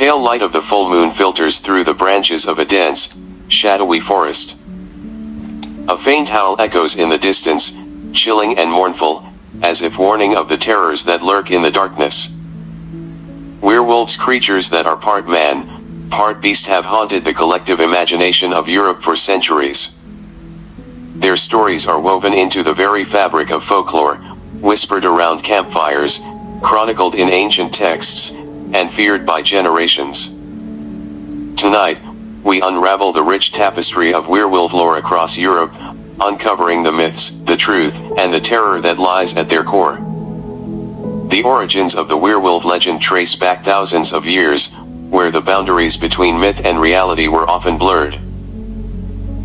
pale light of the full moon filters through the branches of a dense, shadowy forest. A faint howl echoes in the distance, chilling and mournful, as if warning of the terrors that lurk in the darkness. Werewolves, creatures that are part man, part beast, have haunted the collective imagination of Europe for centuries. Their stories are woven into the very fabric of folklore, whispered around campfires, chronicled in ancient texts, and feared by generations. Tonight, we unravel the rich tapestry of werewolf lore across Europe, uncovering the myths, the truth, and the terror that lies at their core. The origins of the werewolf legend trace back thousands of years, where the boundaries between myth and reality were often blurred.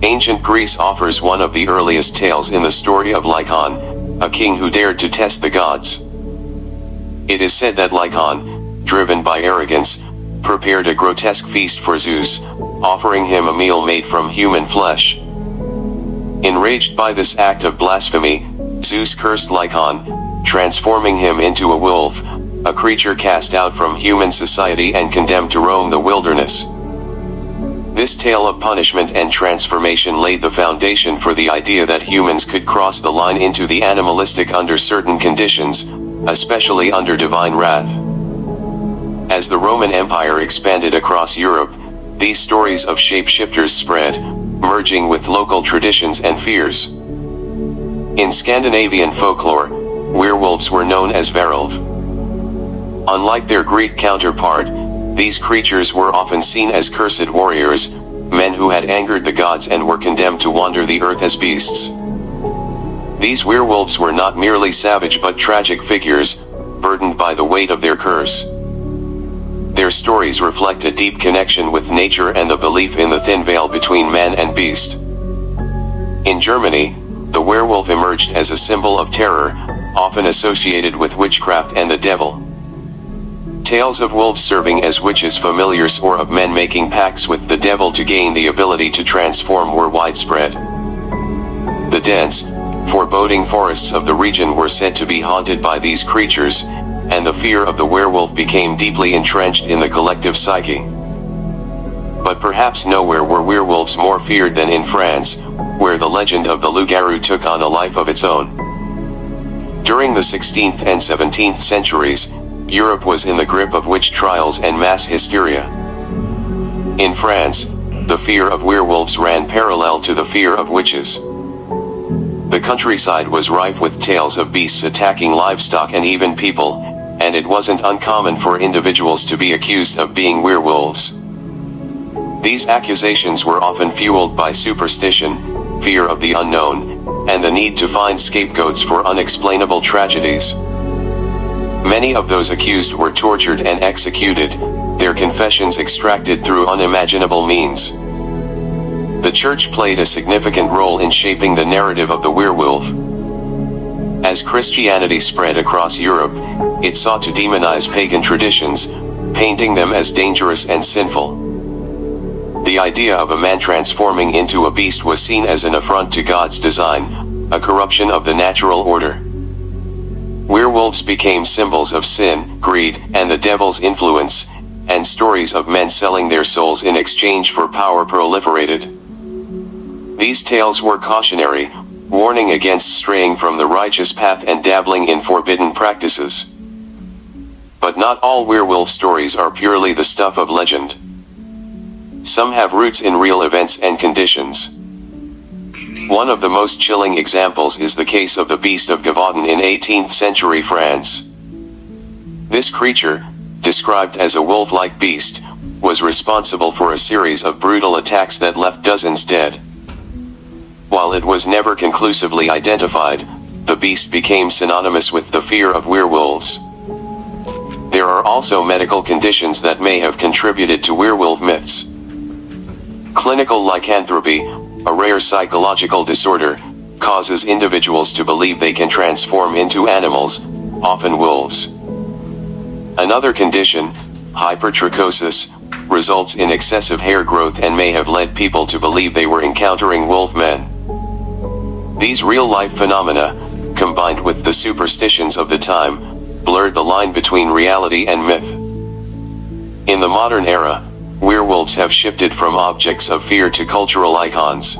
Ancient Greece offers one of the earliest tales in the story of Lycaon, a king who dared to test the gods. It is said that Lycaon, driven by arrogance, prepared a grotesque feast for Zeus, offering him a meal made from human flesh. Enraged by this act of blasphemy, Zeus cursed Lycaon, transforming him into a wolf, a creature cast out from human society and condemned to roam the wilderness. This tale of punishment and transformation laid the foundation for the idea that humans could cross the line into the animalistic under certain conditions, especially under divine wrath. As the Roman Empire expanded across Europe, these stories of shapeshifters spread, merging with local traditions and fears. In Scandinavian folklore, werewolves were known as Werewolf. Unlike their Greek counterpart, these creatures were often seen as cursed warriors, men who had angered the gods and were condemned to wander the earth as beasts. These werewolves were not merely savage but tragic figures, burdened by the weight of their curse. Their stories reflect a deep connection with nature and the belief in the thin veil between man and beast. In Germany, the werewolf emerged as a symbol of terror, often associated with witchcraft and the devil. Tales of wolves serving as witches, familiars, or of men making pacts with the devil to gain the ability to transform were widespread. The dense, foreboding forests of the region were said to be haunted by these creatures, and the fear of the werewolf became deeply entrenched in the collective psyche. But perhaps nowhere were werewolves more feared than in France, where the legend of the loup-garou took on a life of its own. During the 16th and 17th centuries, Europe was in the grip of witch trials and mass hysteria. In France, the fear of werewolves ran parallel to the fear of witches. The countryside was rife with tales of beasts attacking livestock and even people, and it wasn't uncommon for individuals to be accused of being werewolves. These accusations were often fueled by superstition, fear of the unknown, and the need to find scapegoats for unexplainable tragedies. Many of those accused were tortured and executed, their confessions extracted through unimaginable means. The church played a significant role in shaping the narrative of the werewolf. As Christianity spread across Europe, it sought to demonize pagan traditions, painting them as dangerous and sinful. The idea of a man transforming into a beast was seen as an affront to God's design, a corruption of the natural order. Werewolves became symbols of sin, greed, and the devil's influence, and stories of men selling their souls in exchange for power proliferated. These tales were cautionary, warning against straying from the righteous path and dabbling in forbidden practices. But not all werewolf stories are purely the stuff of legend. Some have roots in real events and conditions. One of the most chilling examples is the case of the Beast of Gévaudan in 18th century France. This creature, described as a wolf-like beast, was responsible for a series of brutal attacks that left dozens dead. While it was never conclusively identified, the beast became synonymous with the fear of werewolves. There are also medical conditions that may have contributed to werewolf myths. Clinical lycanthropy, a rare psychological disorder, causes individuals to believe they can transform into animals, often wolves. Another condition, hypertrichosis, results in excessive hair growth and may have led people to believe they were encountering wolf men. These real-life phenomena, combined with the superstitions of the time, blurred the line between reality and myth. In the modern era, werewolves have shifted from objects of fear to cultural icons.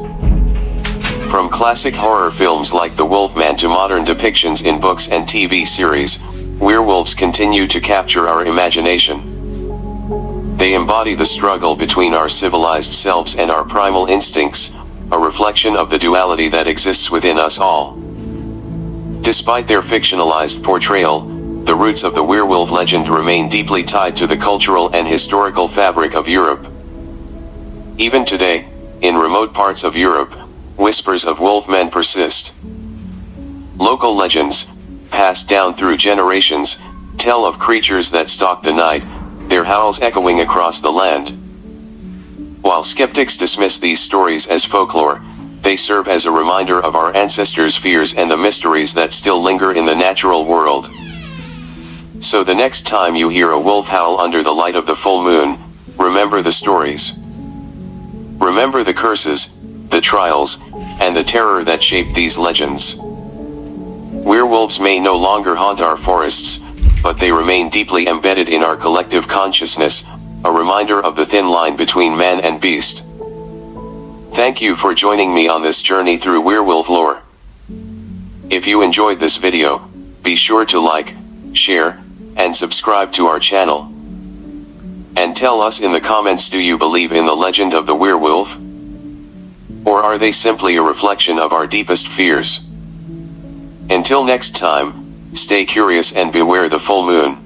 From classic horror films like The Wolfman to modern depictions in books and TV series, werewolves continue to capture our imagination. They embody the struggle between our civilized selves and our primal instincts, a reflection of the duality that exists within us all. Despite their fictionalized portrayal, the roots of the werewolf legend remain deeply tied to the cultural and historical fabric of Europe. Even today, in remote parts of Europe, whispers of wolfmen persist. Local legends, passed down through generations, tell of creatures that stalk the night, their howls echoing across the land. While skeptics dismiss these stories as folklore, they serve as a reminder of our ancestors' fears and the mysteries that still linger in the natural world. So the next time you hear a wolf howl under the light of the full moon, remember the stories. Remember the curses, the trials, and the terror that shaped these legends. Werewolves may no longer haunt our forests, but they remain deeply embedded in our collective consciousness, a reminder of the thin line between man and beast. Thank you for joining me on this journey through werewolf lore. If you enjoyed this video, be sure to like, share, and subscribe to our channel. And tell us in the comments, do you believe in the legend of the werewolf? Or are they simply a reflection of our deepest fears? Until next time, stay curious and beware the full moon.